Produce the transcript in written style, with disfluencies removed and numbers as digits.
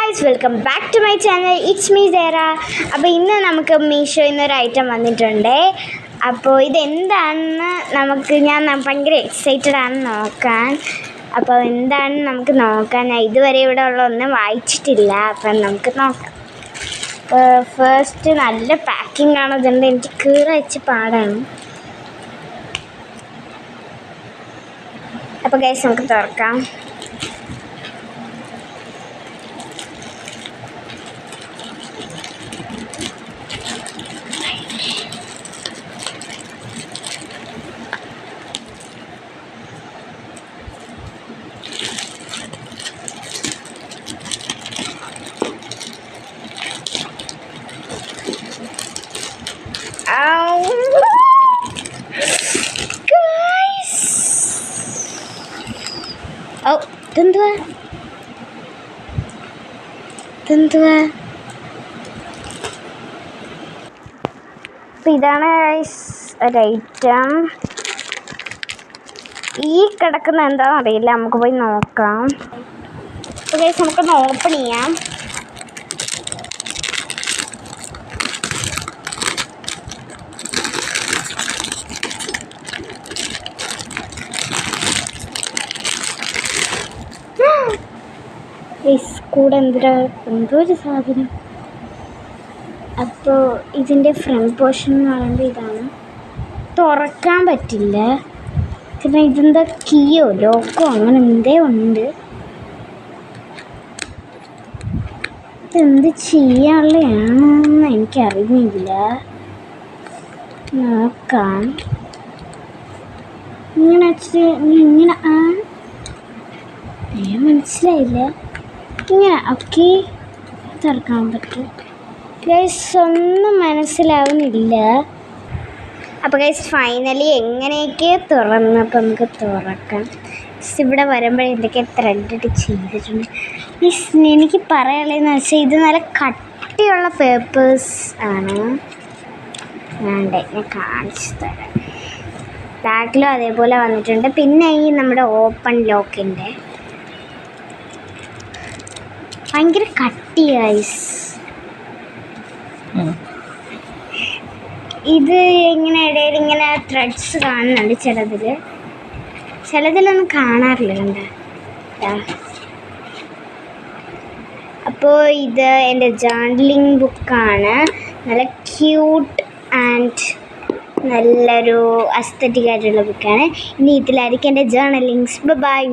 Guys, welcome back to my channel. It's me Sarah. അപ്പോൾ ഇന്ന് നമുക്ക് മീഷോയിൽ നിന്ന് ഒരു ഐറ്റം വന്നിട്ടുണ്ട്. അപ്പോൾ ഇതെന്താണെന്ന് ഞാൻ ഭയങ്കര എക്സൈറ്റഡ് ആണ് നോക്കാൻ. അപ്പോൾ എന്താണെന്ന് നമുക്ക് നോക്കാം. ഞാൻ ഇതുവരെ ഇവിടെ ഉള്ള ഒന്നും വായിച്ചിട്ടില്ല. അപ്പം നമുക്ക് നോക്കാം. ഫസ്റ്റ് നല്ല പാക്കിംഗ് ആണ്. അതുകൊണ്ട് എനിക്ക് കീറ വെച്ച് പാടാണ്. അപ്പോൾ ഗൈസ് നമുക്ക് തുറക്കാം. അപ്പം ഇതാണ് ഒരു ഐറ്റം. ഈ കിടക്കുന്ന എന്താണെന്ന് അറിയില്ല, നമുക്ക് പോയി നോക്കാം. അപ്പോൾ ഗൈസ് നമുക്കൊന്ന് ഓപ്പൺ ചെയ്യാം. കൂടെ എന്തോ ഒരു സാധനം. അപ്പോൾ ഇതിൻ്റെ ഫ്രണ്ട് പോർഷൻ എന്ന് പറയുമ്പോൾ ഇതാണ്. തുറക്കാൻ പറ്റില്ല. പിന്നെ ഇതെന്താ കീയോ ലോക്കോ അങ്ങനെ എന്തേ ഉണ്ട്. ഇതെന്ത് ചെയ്യാനുള്ളതാണെന്ന് എനിക്കറിയില്ല. നോക്കാം. ഇങ്ങനെ വെച്ചിട്ട് ഇങ്ങനെ മനസ്സിലായില്ല. ഇങ്ങനെ ഓക്കെ തുറക്കാൻ പറ്റും. ഗൈസ് ഒന്നും മനസ്സിലാവുന്നില്ല. അപ്പോൾ ഗൈസ് ഫൈനലി എങ്ങനെയൊക്കെ തുറന്നപ്പോൾ നമുക്ക് തുറക്കാം. ഇവിടെ വരുമ്പോൾ എന്തൊക്കെ ത്രെഡ് ചെയ്തിട്ടുണ്ട്. എനിക്ക് പറയാനുള്ളതെന്ന് വെച്ചാൽ ഇത് നല്ല കട്ടിയുള്ള പേപ്പേഴ്സ് ആണ്. ഞാൻ കാണിച്ചു തരാം. ബാക്കിലും അതേപോലെ വന്നിട്ടുണ്ട്. പിന്നെ ഈ നമ്മുടെ ഓപ്പൺ ലോക്കിൻ്റെ ഭയങ്കര കട്ടി ഗൈസ്. ഇത് ഇങ്ങനെ ഇടയിൽ ഇങ്ങനെ ത്രെഡ്സ് കാണുന്നുണ്ട്. ചിലതിലൊന്നും കാണാറില്ല. കണ്ട. അപ്പോൾ ഇത് എൻ്റെ ജേർണലിംഗ് ബുക്കാണ്. നല്ല ക്യൂട്ട് ആൻഡ് നല്ലൊരു അസ്തറ്റിക് ആയിട്ടുള്ള ബുക്കാണ്. ഇനി ഇതിലായിരിക്കും എൻ്റെ ജേർണലിങ്സ്. ബൈ.